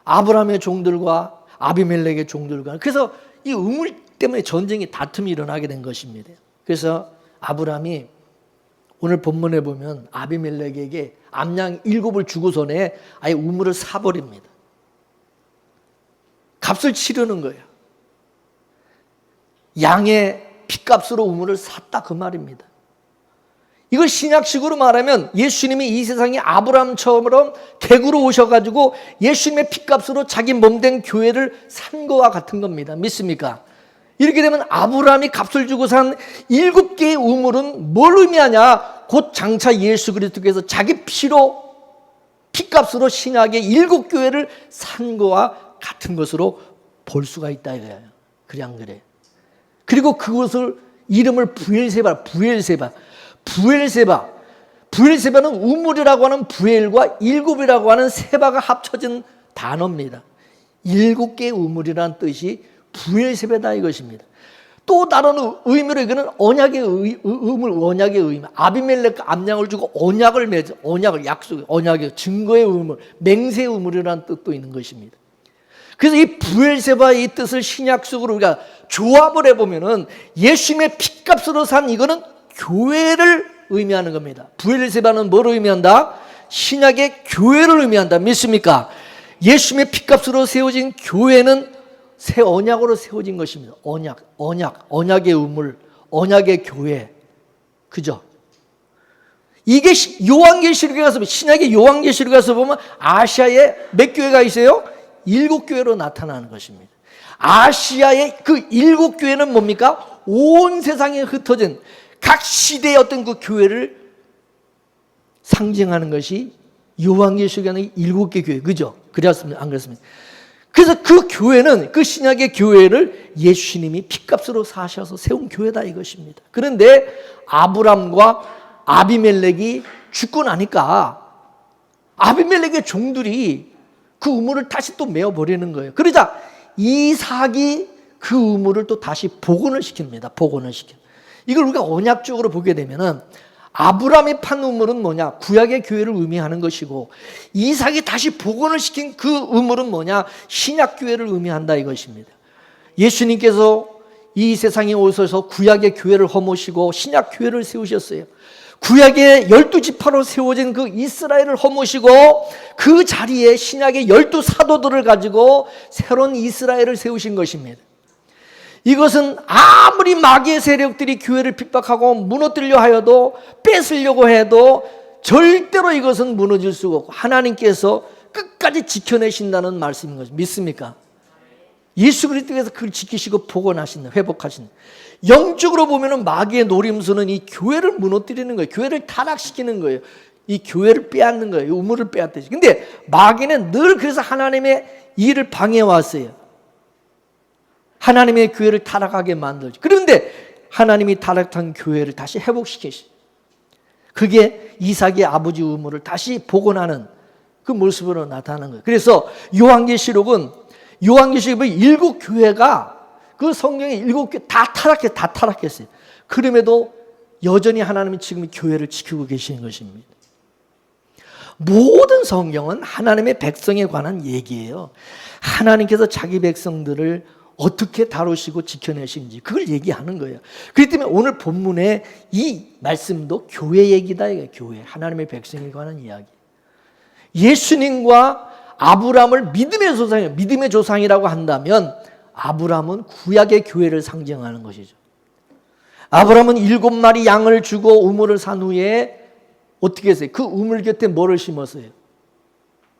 아브라함의 종들과 아비멜렉의 종들과, 그래서 이 우물 때문에 전쟁이, 다툼이 일어나게 된 것입니다. 그래서 아브라함이 오늘 본문에 보면 아비멜렉에게 암양 7을 주고서는 아예 우물을 사버립니다. 값을 치르는 거예요. 양의 핏값으로 우물을 샀다, 그 말입니다. 이걸 신약식으로 말하면 예수님이 이 세상에 아브라함처럼 객으로 오셔가지고 예수님의 핏값으로 자기 몸된 교회를 산 거와 같은 겁니다. 믿습니까? 이렇게 되면 아브라함이 값을 주고 산 7개의 우물은 뭘 의미하냐? 곧 장차 예수 그리스도께서 자기 피로, 핏값으로 신약의 7교회를 산 거와 같은 것으로 볼 수가 있다 이거예요. 그래 안 그래? 그리고 그것을 이름을 부엘세바는 우물이라고 하는 부엘과 7이라고 하는 세바가 합쳐진 단어입니다. 7개의 우물이라는 뜻이 부엘세바다 이것입니다. 또 다른 의미로 이거는 언약의 의미, 언약의 의미. 아비멜렉과 암양을 주고 언약을 맺어, 언약을 약속, 언약의 증거의 우물, 맹세의 우물이라는 뜻도 있는 것입니다. 그래서 이 부엘세바의 이 뜻을 신약 속으로 우리가 조합을 해보면은 예수님의 핏값으로 산 이거는 교회를 의미하는 겁니다. 부엘세바는 뭘 의미한다? 신약의 교회를 의미한다. 믿습니까? 예수님의 핏값으로 세워진 교회는 새 언약으로 세워진 것입니다. 언약의 우물, 언약의 교회. 그죠? 이게 요한계시록에 가서, 신약의 요한계시록에 가서 보면 아시아에 몇 교회가 있어요? 7교회로 나타나는 것입니다. 아시아의 그 7교회는 뭡니까? 온 세상에 흩어진 각 시대의 어떤 그 교회를 상징하는 것이 요한계시록에 하는 7개 교회. 그죠? 그렇습니다. 안 그렇습니까? 그래서 그 교회는, 그 신약의 교회를 예수님이 핏값으로 사셔서 세운 교회다 이것입니다. 그런데 아브람과 아비멜렉이 죽고 나니까 아비멜렉의 종들이 그 우물을 다시 또 메어버리는 거예요. 그러자 이삭이 그 우물을 또 다시 복원을 시킵니다. 복원을 시켜. 이걸 우리가 언약적으로 보게 되면은 아브라함이 판 우물은 뭐냐? 구약의 교회를 의미하는 것이고, 이삭이 다시 복원을 시킨 그 우물은 뭐냐? 신약 교회를 의미한다 이것입니다. 예수님께서 이 세상에 오셔서 구약의 교회를 허무시고 신약 교회를 세우셨어요. 구약의 12지파로 세워진 그 이스라엘을 허무시고 그 자리에 신약의 12사도들을 가지고 새로운 이스라엘을 세우신 것입니다. 이것은 아무리 마귀의 세력들이 교회를 핍박하고 무너뜨리려 하여도, 뺏으려고 해도 절대로 이것은 무너질 수가 없고 하나님께서 끝까지 지켜내신다는 말씀인 것입니다. 믿습니까? 예수 그리스도께서 그걸 지키시고 복원하신다, 회복하신다. 영적으로 보면은 마귀의 노림수는 이 교회를 무너뜨리는 거예요. 교회를 타락시키는 거예요. 이 교회를 빼앗는 거예요. 우물을 빼앗듯이. 근데 마귀는 늘 그래서 하나님의 일을 방해해왔어요. 하나님의 교회를 타락하게 만들죠. 그런데 하나님이 타락한 교회를 다시 회복시키시. 그게 이삭의 아버지 우물을 다시 복원하는 그 모습으로 나타나는 거예요. 그래서 요한계시록은 7교회가 그 성경의 7교회 다 타락했어요. 그럼에도 여전히 하나님이 지금 교회를 지키고 계시는 것입니다. 모든 성경은 하나님의 백성에 관한 얘기예요. 하나님께서 자기 백성들을 어떻게 다루시고 지켜내시는지 그걸 얘기하는 거예요. 그렇기 때문에 오늘 본문의 이 말씀도 교회 얘기다. 교회, 하나님의 백성에 관한 이야기. 예수님과 아브라함을 믿음의 조상이라고 한다면 아브라함은 구약의 교회를 상징하는 것이죠. 아브라함은 7마리 양을 주고 우물을 산 후에 어떻게 했어요? 그 우물 곁에 뭐를 심었어요?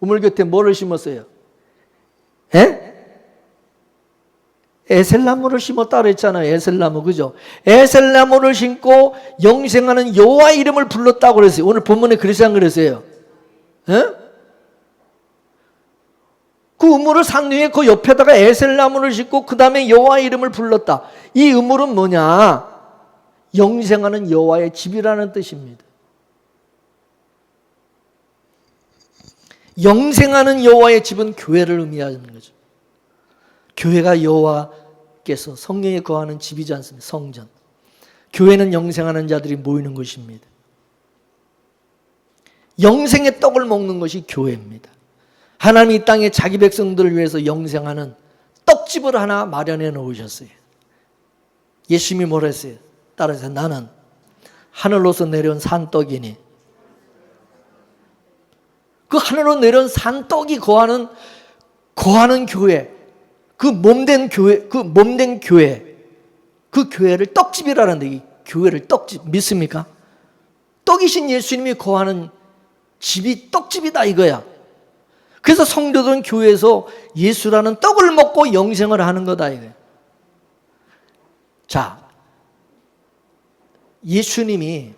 우물 곁에 뭐를 심었어요? 에셀나무를 심었다 그랬잖아요. 에셀나무, 그죠? 에셀나무를 심고 영생하는 여호와 이름을 불렀다고 그랬어요. 오늘 본문에 그랬어요, 안 그랬어요? 그 우물을 산 후에 그 옆에다가 에셀나무를 짓고 그 다음에 여호와의 이름을 불렀다. 이 우물은 뭐냐? 영생하는 여호와의 집이라는 뜻입니다. 영생하는 여호와의 집은 교회를 의미하는 거죠. 교회가 여호와께서 성령에 거하는 집이지 않습니까? 성전. 교회는 영생하는 자들이 모이는 곳입니다. 영생의 떡을 먹는 것이 교회입니다. 하나님이 이 땅에 자기 백성들을 위해서 영생하는 떡집을 하나 마련해 놓으셨어요. 예수님이 뭐라 했어요? 따라서 나는 하늘로서 내려온 산떡이니, 그 하늘로 내려온 산떡이 거하는 교회, 그 몸된 교회, 그 교회를 떡집이라는데, 이 교회를 떡집 믿습니까? 떡이신 예수님이 거하는 집이 떡집이다 이거야. 그래서 성도들은 교회에서 예수라는 떡을 먹고 영생을 하는 거다 이거야. 자, 예수님이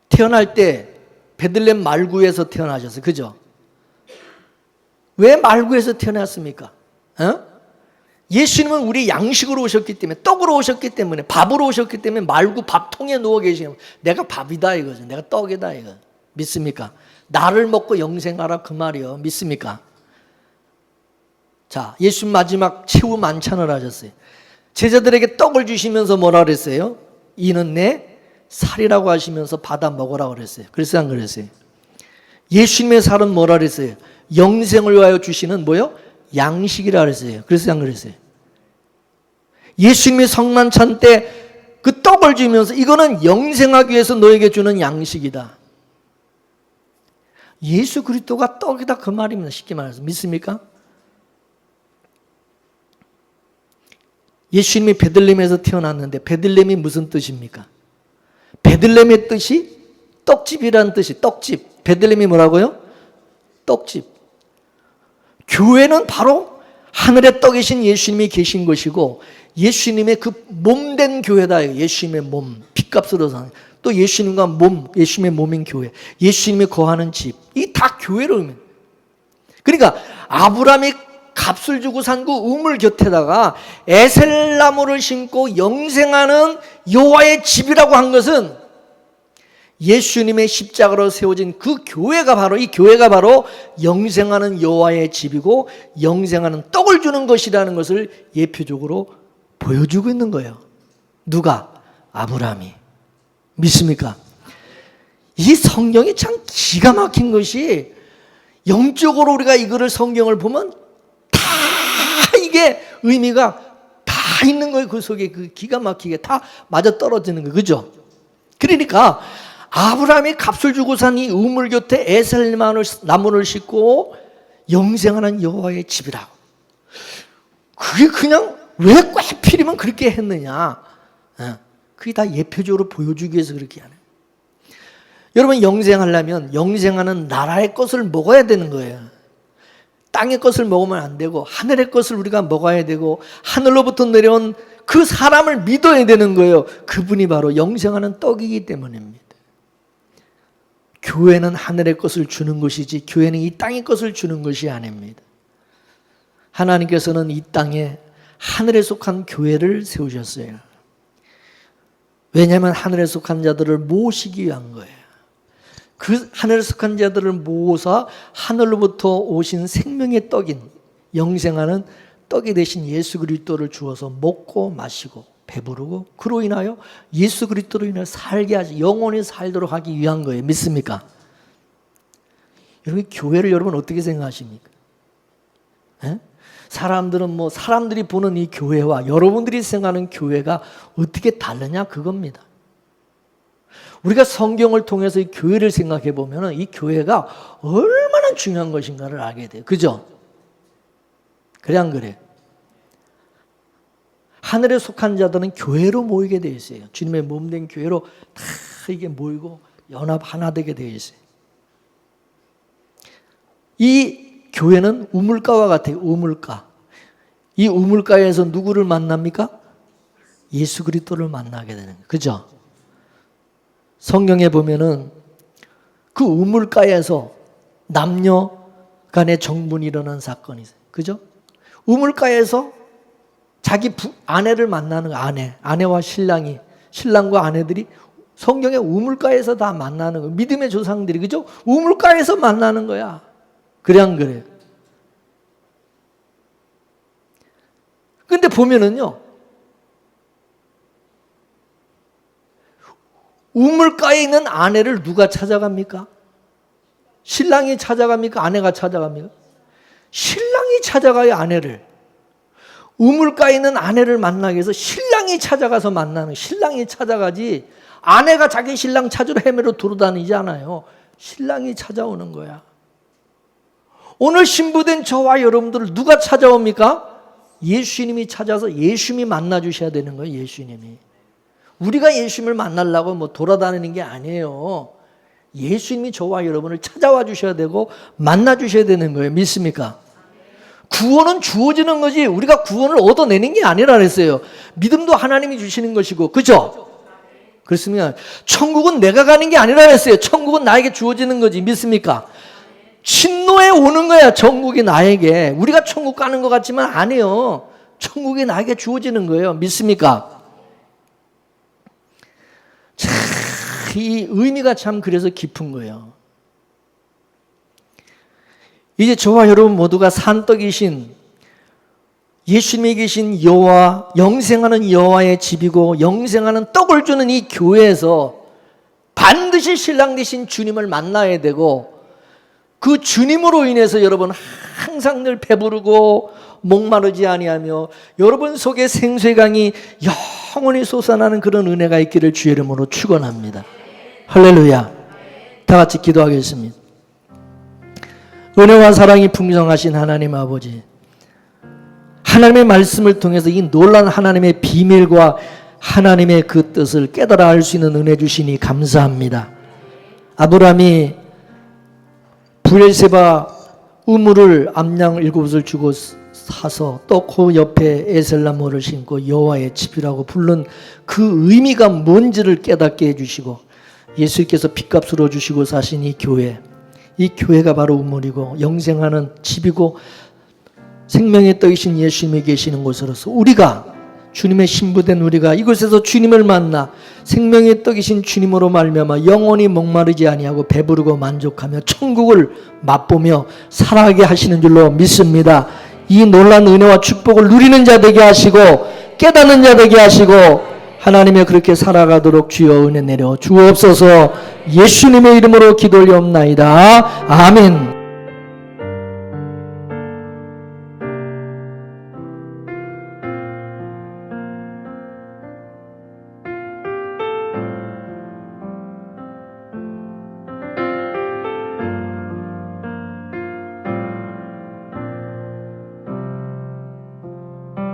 태어날 때 베들레헴 말구에서 태어나셨어요. 그죠? 왜 말구에서 태어났습니까? 예수님은 우리 양식으로 오셨기 때문에, 떡으로 오셨기 때문에, 밥으로 오셨기 때문에 말구 밥통에 누워 계시면 내가 밥이다 이거죠. 내가 떡이다 이거. 믿습니까? 나를 먹고 영생하라 그 말이요. 믿습니까? 자, 예수님 마지막 최후 만찬을 하셨어요. 제자들에게 떡을 주시면서 뭐라 그랬어요? 이는 내 살이라고 하시면서 받아 먹으라고 그랬어요. 그랬어요, 안 그랬어요? 예수님의 살은 뭐라 그랬어요? 영생을 위하여 주시는 뭐요? 양식이라 그랬어요. 그랬어요, 안 그랬어요? 예수님이 성만찬 때 그 떡을 주면서 이거는 영생하기 위해서 너에게 주는 양식이다. 예수 그리스도가 떡이다 그 말입니다. 쉽게 말해서. 믿습니까? 예수님이 베들레헴에서 태어났는데 베들레헴이 무슨 뜻입니까? 베들레헴의 뜻이 떡집이라는 뜻이, 떡집. 베들레헴이 뭐라고요? 떡집. 교회는 바로 하늘의 떡이신 예수님이 계신 것이고, 예수님의 그 몸된 교회다. 예수님의 몸, 핏값으로 사는. 또 예수님과 몸, 예수님의 몸인 교회, 예수님이 거하는 집, 이 다 교회로 의미합니다. 그러니까 아브라함이 값을 주고 산 그 우물 곁에다가 에셀나무를 심고 영생하는 여호와의 집이라고 한 것은 예수님의 십자가로 세워진 그 교회가 바로, 이 교회가 바로 영생하는 여호와의 집이고 영생하는 떡을 주는 것이라는 것을 예표적으로 보여주고 있는 거예요. 누가? 아브라함이. 믿습니까? 이 성경이 참 기가 막힌 것이, 영적으로 우리가 이거를 성경을 보면 다 이게 의미가 다 있는 거예요. 그 속에 그 기가 막히게 다 맞아 떨어지는 거예요. 그죠? 그러니까 아브라함이 값을 주고 산 이 우물 곁에 에셀 나무를 심고 영생하는 여호와의 집이라고. 그게 그냥 왜 하필이면 그렇게 했느냐? 그게 다 예표적으로 보여주기 위해서 그렇게 하네. 여러분, 영생하려면 영생하는 나라의 것을 먹어야 되는 거예요. 땅의 것을 먹으면 안 되고 하늘의 것을 우리가 먹어야 되고 하늘로부터 내려온 그 사람을 믿어야 되는 거예요. 그분이 바로 영생하는 떡이기 때문입니다. 교회는 하늘의 것을 주는 것이지 교회는 이 땅의 것을 주는 것이 아닙니다. 하나님께서는 이 땅에 하늘에 속한 교회를 세우셨어요. 왜냐하면 하늘에 속한 자들을 모시기 위한 거예요. 그 하늘에 속한 자들을 모아서 하늘로부터 오신 생명의 떡인 영생하는 떡이 되신 예수 그리스도를 주어서 먹고 마시고 배부르고 그로 인하여 예수 그리스도로 인하여 살게 하지, 영원히 살도록 하기 위한 거예요. 믿습니까? 여러분, 교회를 여러분 어떻게 생각하십니까? 사람들은 사람들이 보는 이 교회와 여러분들이 생각하는 교회가 어떻게 다르냐 그겁니다. 우리가 성경을 통해서 이 교회를 생각해 보면 이 교회가 얼마나 중요한 것인가를 알게 돼요. 그죠? 그래 안 그래? 하늘에 속한 자들은 교회로 모이게 되어 있어요. 주님의 몸된 교회로 다 이게 모이고 연합 하나 되게 되어 있어요. 이 교회는 우물가와 같아요. 우물가. 이 우물가에서 누구를 만납니까? 예수 그리스도를 만나게 되는 거예요. 그죠? 성경에 보면은 그 우물가에서 남녀 간에 정분이 일어난 사건이 있어요. 그죠? 우물가에서 자기 아내를 만나는 거예요. 아내와 신랑과 아내들이 성경에 우물가에서 다 만나는 거예요. 믿음의 조상들이, 그죠? 우물가에서 만나는 거야. 그래 안 그래요? 근데 보면은요, 우물가에 있는 아내를 누가 찾아갑니까? 신랑이 찾아갑니까? 아내가 찾아갑니까? 신랑이 찾아가요, 아내를. 우물가에 있는 아내를 만나기 위해서 신랑이 찾아가서 만나는, 신랑이 찾아가지 아내가 자기 신랑 찾으러 헤매러 돌아다니지 않아요. 신랑이 찾아오는 거야. 오늘 신부된 저와 여러분들을 누가 찾아옵니까? 예수님이 찾아서 예수님이 만나 주셔야 되는 거예요. 예수님이. 우리가 예수님을 만나려고 뭐 돌아다니는 게 아니에요. 예수님이 저와 여러분을 찾아와 주셔야 되고 만나 주셔야 되는 거예요. 믿습니까? 구원은 주어지는 거지 우리가 구원을 얻어내는 게 아니라 그랬어요. 믿음도 하나님이 주시는 것이고, 그죠? 그렇습니다. 천국은 내가 가는 게 아니라 그랬어요. 천국은 나에게 주어지는 거지. 믿습니까? 친노에 오는 거야. 천국이 나에게. 우리가 천국 가는 것 같지만 아니에요. 천국이 나에게 주어지는 거예요. 믿습니까? 참, 이 의미가 참 그래서 깊은 거예요. 이제 저와 여러분 모두가 산떡이신 예수님이 계신 여호와, 영생하는 여호와의 집이고 영생하는 떡을 주는 이 교회에서 반드시 신랑 되신 주님을 만나야 되고, 그 주님으로 인해서 여러분 항상 늘 배부르고 목마르지 아니하며 여러분 속에 생수의 강이 영원히 솟아나는 그런 은혜가 있기를 주의 이름으로 축원합니다. 할렐루야. 다 같이 기도하겠습니다. 은혜와 사랑이 풍성하신 하나님 아버지, 하나님의 말씀을 통해서 이 놀라운 하나님의 비밀과 하나님의 그 뜻을 깨달아 알 수 있는 은혜 주시니 감사합니다. 아브라함이 브엘세바 우물을 암양 7곳을 주고 사서 또 그 옆에 에셀나무를 심고 여호와의 집이라고 부른 그 의미가 뭔지를 깨닫게 해주시고, 예수께서 핏값으로 주시고 사신 이 교회가 바로 우물이고 영생하는 집이고 생명의 떡이신 예수님이 계시는 곳으로서 우리가, 주님의 신부된 우리가 이곳에서 주님을 만나 생명의 떡이신 주님으로 말미암아 영원히 목마르지 아니하고 배부르고 만족하며 천국을 맛보며 살아가게 하시는 줄로 믿습니다. 이 놀라운 은혜와 축복을 누리는 자 되게 하시고 깨닫는 자 되게 하시고 하나님의 그렇게 살아가도록 주여 은혜 내려 주옵소서. 예수님의 이름으로 기도 올리옵나이다. 아멘.